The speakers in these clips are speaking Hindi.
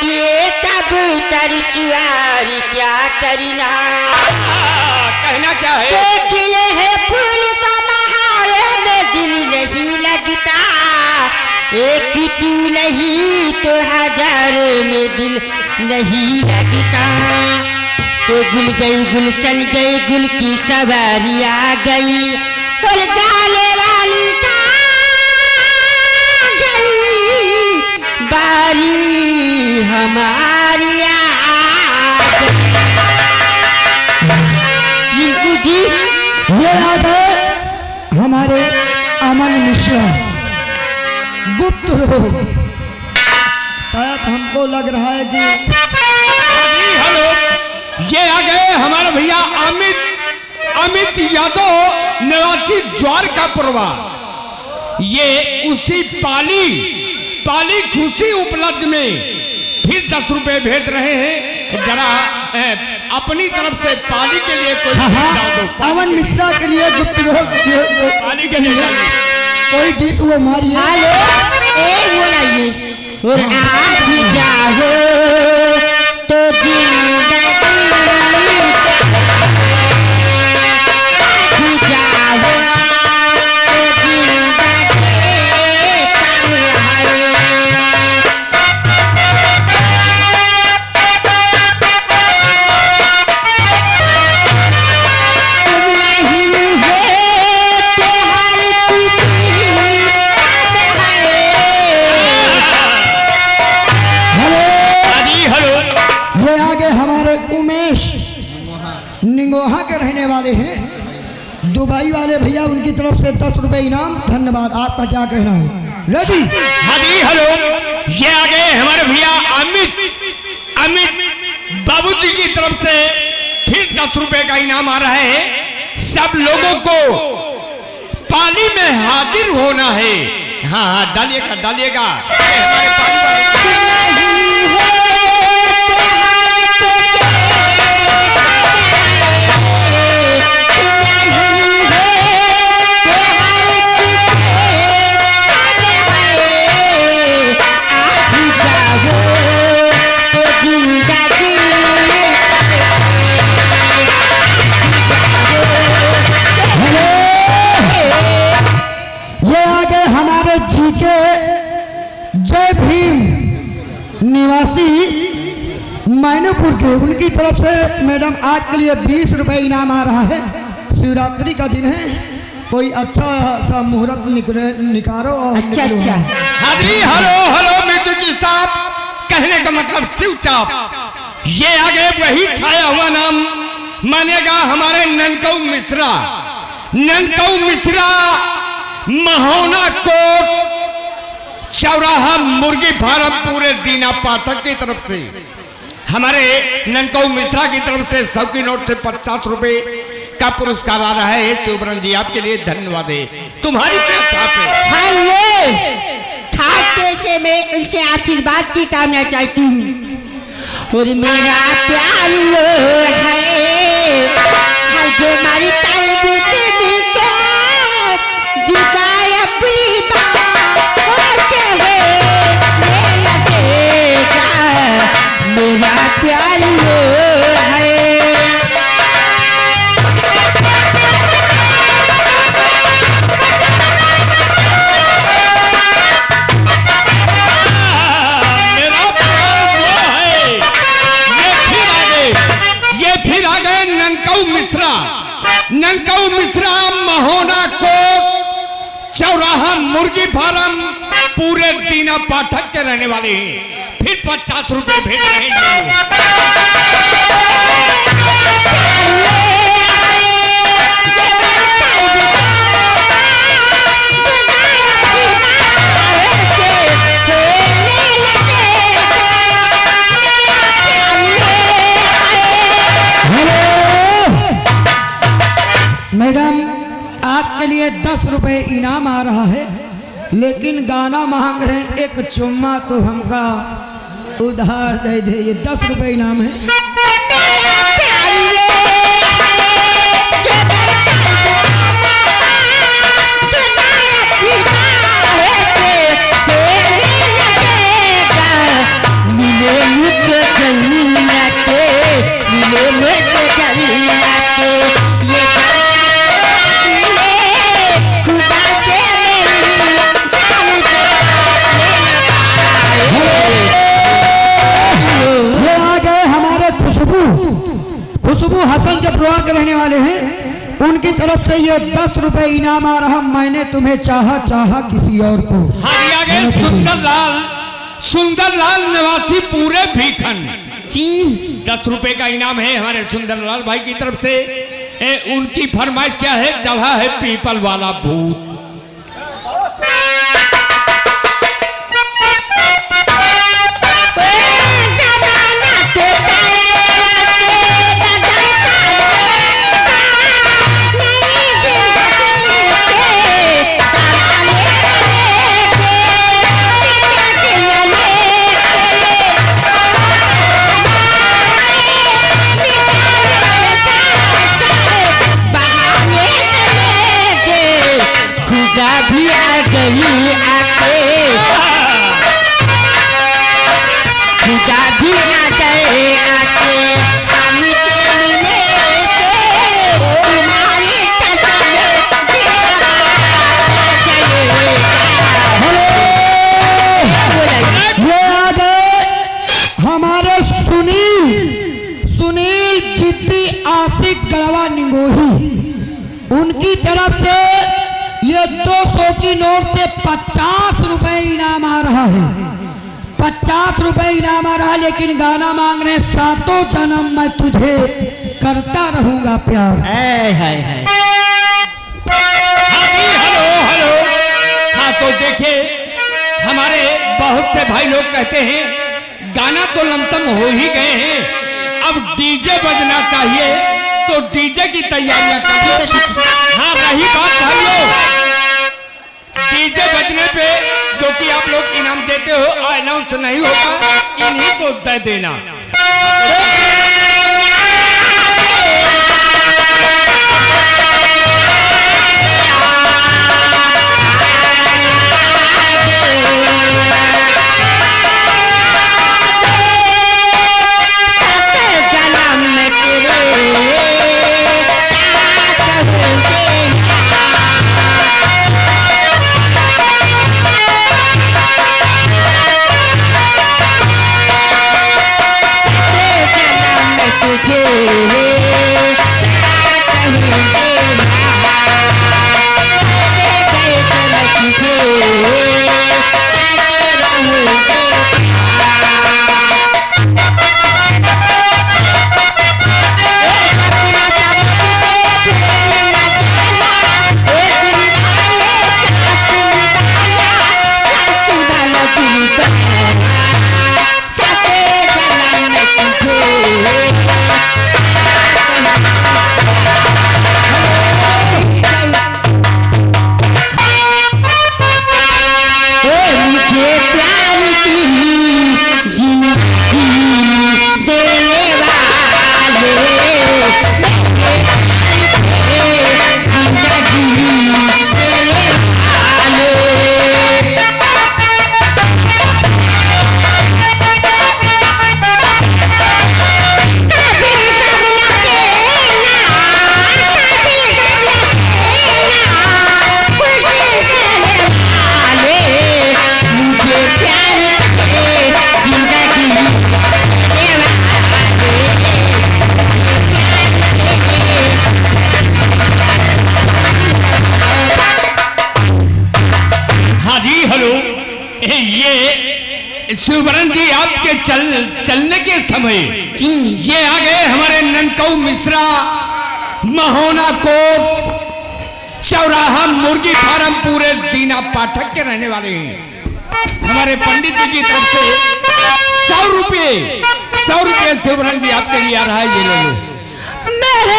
किए कबूतर सवारी क्या करना। कहना क्या है? खिले है फूल का महारे में दिल नहीं लगता, एक तू नहीं तो हजार में दिल नहीं लगता। तो गुल गई गुलशन गई गुल की सवारी आ गई और डाले वाली का गई बारी हमारी आ गई। रिंकू जी ये याद है हमारे अमन मिश्रा गुप्त रोग। शायद हमको लग रहा है कि हेलो, ये आ गए हमारे भैया अमित यादव निवासी ज्वार का परिवार। ये उसी पाली खुशी उपलब्ध में फिर 10 रुपए भेज रहे हैं। जरा अपनी तरफ से पाली के लिए कोई दो। अमन मिश्रा के लिए गुप्त रोग पाली के लिए कोई गीत वो मारिए। हेलो ए बोलाइए और आज जाओ तो जिंदगी निगोहा के रहने वाले हैं, दुबई वाले भैया, उनकी तरफ से 10 रुपए इनाम। धन्यवाद। आपका क्या कहना है? रेडी? हाँ जी हेलो, ये आ गए हमारे भैया अमित बाबूजी की तरफ से फिर 10 रुपए का इनाम आ रहा है। सब लोगों को पाली में हाजिर होना है। हाँ डालिएगा हमारे पाली वाले। जय भीम निवासी मैनपुर के, उनकी तरफ से मैडम आज के लिए 20 रुपए इनाम आ रहा है। शिवरात्रि का दिन है, कोई अच्छा सा मुहूर्त निकालो और अच्छा हेलो म्यूजिक स्टाफ, कहने का मतलब शिव टॉप। ये आगे वही छाया हुआ नाम मानेगा हमारे ननकऊ मिश्रा महोना कोट चौराहा मुर्गी फार्म पूरे दीना पाठक की तरफ से, हमारे ननकऊ मिश्रा की तरफ से 100 की नोट से 50 रुपए का पुरस्कार आ रहा है। शिवब्रन जी आपके लिए धन्यवाद है। तुम्हारी हेलो, खाते से मैं उनसे आशीर्वाद की कामना चाहती हूँ और मेरा प्यार है जो हमारी मेरा प्यार है। ये फिर आ गए ननकऊ मिश्रा महोना को चौराहा मुर्गी फार्म पूरे दीना पाठक के रहने वाले हैं। फिर 50 रुपए भेज रहे हैं। मैडम आपके लिए 10 रुपए इनाम आ रहा है, लेकिन गाना मांग रहे हैं एक चुम्मा तो हमका उधार दे दे। ये 10 रुपए इनाम है। मिले चपरुआ के रहने वाले हैं, उनकी तरफ से ये 10 रुपए इनाम आ रहा। मैंने तुम्हें चाहा चाहा किसी और को। हाँ आगे सुंदरलाल निवासी पूरे भीखन जी 10 रुपए का इनाम है हमारे सुंदरलाल भाई की तरफ से। उनकी फरमाइश क्या है? चढ़ा है पीपल वाला भूत। भी आ गई आके खुदा भी आ गए आके हम मिले के तुम्हारी कसम ये आ गए हमारे सुनील चित्ती आशिक गढ़वा निगोही। उनकी तरफ से ये 200 की नोट से 50 रुपए इनाम आ रहा है। 50 रुपए इनाम आ रहा है, लेकिन गाना मांग रहे सातों जन्म मैं तुझे करता रहूंगा प्यार। हेलो। हाँ तो देखिए हमारे बहुत से भाई लोग कहते हैं गाना तो लमसम हो ही गए हैं, अब डीजे बजना चाहिए, तो डीजे की तैयारियां करिए। हाँ रही बात भाइयों डीजे बजने पे जो कि आप लोग इनाम देते हो अनाउंस नहीं होगा, इन्हीं को दे देना। शिवरन जी आपके चलने के समय जी ये आ गए हमारे ननकऊ मिश्रा महोना कोट चौराहा मुर्गी फार्म पूरे दीना पाठक के रहने वाले हैं। हमारे पंडित जी की तरफ से 100 रुपये शिवरन जी आपके लिए आ रहा है, ये ले लो। मेरे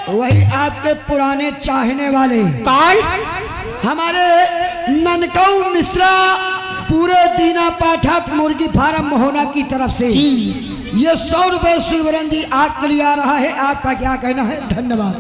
वही आपके पुराने चाहने वाले कौन? हमारे ननकऊ मिश्रा पूरे दीना पाठक मुर्गी फार्म महोना की तरफ से ये 100 रुपए शिवरन जी आपके लिए आ रहा है। आपका क्या कहना है? धन्यवाद।